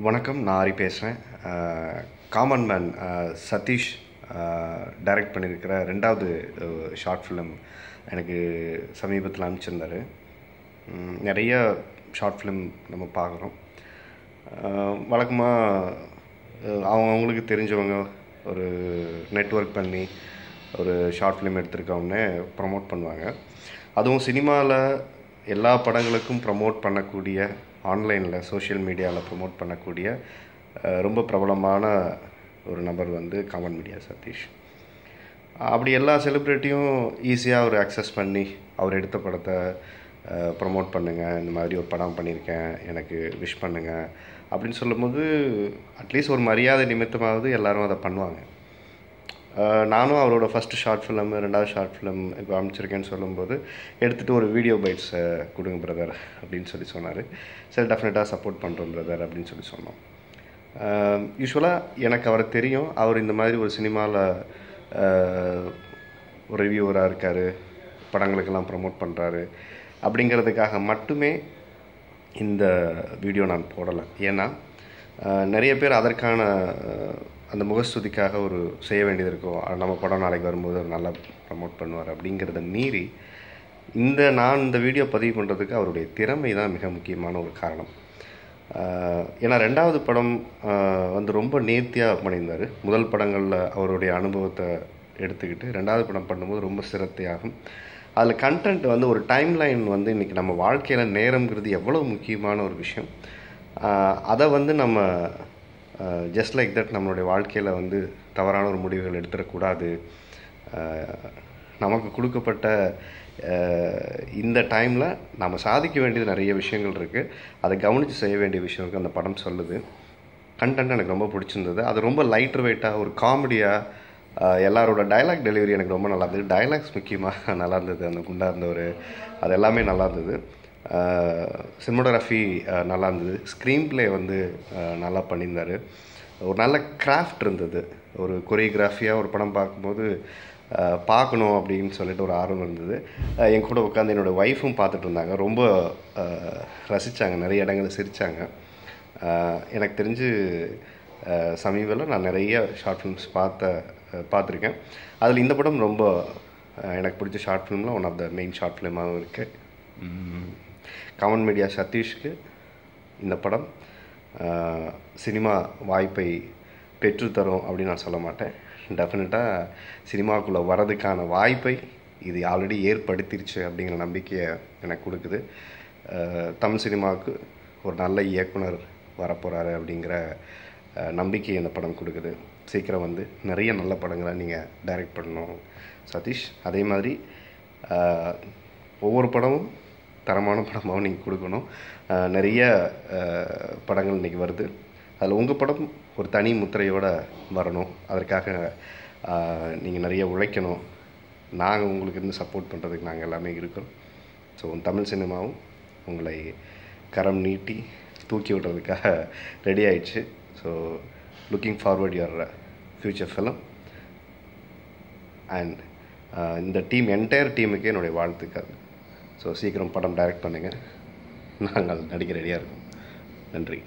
வணக்கம். நான் ஹரி பேசுகிறேன். காமன் மேன் சதீஷ் டைரக்ட் பண்ணியிருக்கிற 2வது ஷார்ட் ஃபிலிம் எனக்கு சமீபத்தில் அனுப்பிச்சிருந்தார். நிறைய ஷார்ட் ஃபிலிம் நம்ம பார்க்குறோம். வழக்கமாக அவங்களுக்கு தெரிஞ்சவங்க ஒரு நெட்வொர்க் பண்ணி ஒரு ஷார்ட் ஃபிலிம் எடுத்திருக்கவுடனே ப்ரமோட் பண்ணுவாங்க. அதுவும் சினிமாவில் எல்லா படங்களுக்கும் ப்ரமோட் பண்ணக்கூடிய, ஆன்லைனில் சோஷியல் மீடியாவில் ப்ரமோட் பண்ணக்கூடிய ரொம்ப பிரபலமான ஒரு நபர் காமன் மீடியா சதீஷ். அப்படி எல்லா செலிப்ரிட்டியும் ஈஸியாக ஒரு அக்சஸ் பண்ணி அவர் எடுத்த படத்தை ப்ரமோட் பண்ணுங்கள், இந்த மாதிரி ஒரு படம் பண்ணியிருக்கேன், எனக்கு விஷ் பண்ணுங்கள் அப்படின்னு சொல்லும்போது அட்லீஸ்ட் ஒரு மரியாதை நிமித்தமாவது எல்லோரும் அதை பண்ணுவாங்க. நானும் அவரோட ஃபஸ்ட்டு ஷார்ட் ஃபிலிம், 2வது ஷார்ட் ஃபிலிம் இப்போ அமைச்சிருக்கேன்னு சொல்லும்போது எடுத்துகிட்டு ஒரு வீடியோ பைட்ஸை கொடுங்க பிரதர் அப்படின்னு சொன்னார். சரி, டெஃபினட்டாக சப்போர்ட் பண்ணுறோம் பிரதர் அப்படின்னு சொன்னோம். யூஸ்வலாக எனக்கு அவரை தெரியும். அவர் இந்த மாதிரி ஒரு சினிமாவில் ஒரு ரிவ்யூவராக இருக்கார், படங்களுக்கெல்லாம் ப்ரமோட் பண்ணுறாரு அப்படிங்கிறதுக்காக மட்டுமே இந்த வீடியோ நான் போடலை. ஏன்னா நிறைய பேர் அதற்கான அந்த முகஸ்துதிக்காக ஒரு செய்ய வேண்டியது இருக்கும். நம்ம படம் நாளைக்கு வரும்போது அவர் நல்லா ப்ரமோட் பண்ணுவார் அப்படிங்கிறத மீறி நான் இந்த வீடியோ பதிவு பண்ணுறதுக்கு அவருடைய திறமை தான் மிக முக்கியமான ஒரு காரணம். ஏன்னா 2வது படம் ரொம்ப நேர்த்தியாக பண்ணியிருந்தார். முதல் படங்களில் அவருடைய அனுபவத்தை எடுத்துக்கிட்டு 2வது படம் பண்ணும்போது ரொம்ப சிரத்தையாகும். அதில் கண்டென்ட் ஒரு டைம்லைன் இன்றைக்கி நம்ம வாழ்க்கையில் நேரம்ங்கிறது எவ்வளோ முக்கியமான ஒரு விஷயம். அதை நம்ம ஜஸ்ட் லைக் தட் நம்மளுடைய வாழ்க்கையில் தவறான ஒரு முடிவுகள் எடுத்துடக்கூடாது. நமக்கு கொடுக்கப்பட்ட இந்த டைமில் நம்ம சாதிக்க வேண்டியது நிறைய விஷயங்கள் இருக்குது. அதை கவனித்து செய்ய வேண்டிய விஷயம் இருக்குது. அந்த படம் சொல்லுது. கண்டென்ட் எனக்கு ரொம்ப பிடிச்சிருந்தது. அது ரொம்ப லைட்டர் வெயிட்டாக, ஒரு காமெடியாக, எல்லாரோட டைலாக் டெலிவரி எனக்கு ரொம்ப நல்லா இருந்தது. டைலாக்ஸ் முக்கியமாக நல்லா இருந்தது. அந்த குண்டா இருந்தவர், அது எல்லாமே நல்லா இருந்தது. சினிமோட்டோகிராஃபி நல்லா இருந்தது. ஸ்க்ரீன் ப்ளே நல்லா பண்ணியிருந்தார். ஒரு நல்ல கிராஃப்ட் இருந்தது. ஒரு கொரியோகிராஃபியாக ஒரு படம் பார்க்கும்போது பார்க்கணும் அப்படின்னு சொல்லிட்டு ஒரு ஆர்வம் இருந்தது. என் கூட உட்காந்து என்னோடய ஒய்ஃபும் பார்த்துட்டு இருந்தாங்க. ரொம்ப ரசித்தாங்க, நிறைய இடங்களில் சிரித்தாங்க. எனக்கு தெரிஞ்சு சமீபத்தில் நான் நிறைய ஷார்ட் ஃபிலிம்ஸ் பார்த்துருக்கேன். அதில் இந்த படம் ரொம்ப எனக்கு பிடிச்ச ஷார்ட் ஃபிலிமில் one of the main short ஃபிலிமாகவும் இருக்குது. காமன் மீடியா சதீஷ்க்கு இந்த படம் சினிமா வாய்ப்பை பெற்றுத்தரும் அப்படின்னு நான் சொல்ல மாட்டேன். டெஃபினட்டாக சினிமாவுக்குள்ளே வரதுக்கான வாய்ப்பை இது ஆல்ரெடி ஏற்படுத்திருச்சு அப்படிங்கிற நம்பிக்கையை எனக்கு கொடுக்குது. தமிழ் சினிமாவுக்கு ஒரு நல்ல இயக்குனர் வரப்போகிறாரு அப்படிங்கிற நம்பிக்கையை இந்த படம் கொடுக்குது. சீக்கிரம் நிறைய நல்ல படங்களை நீங்கள் டைரக்ட் பண்ணணும் சதீஷ். அதே மாதிரி ஒவ்வொரு படமும் தரமான படமாகவும் நீங்கள் கொடுக்கணும். நிறைய படங்கள் இன்றைக்கி வருது. அதில் உங்கள் படம் ஒரு தனி முத்திரையோடு வரணும். அதற்காக நீங்கள் நிறைய உழைக்கணும். நாங்கள் உங்களுக்கு சப்போர்ட் பண்ணுறதுக்கு நாங்கள் எல்லாமே இருக்கிறோம். ஸோ தமிழ் சினிமாவும் உங்களை கரம் நீட்டி தூக்கி விடுறதுக்காக ரெடி ஆயிடுச்சு. So looking forward your future film. And இந்த என்டையர் டீமுக்கு என்னுடைய வாழ்த்துக்கள். ஸோ சீக்கிரம் படம் டைரக்ட் பண்ணுங்கள். நாங்கள் நடிக்க ரெடியாக இருக்கோம். நன்றி.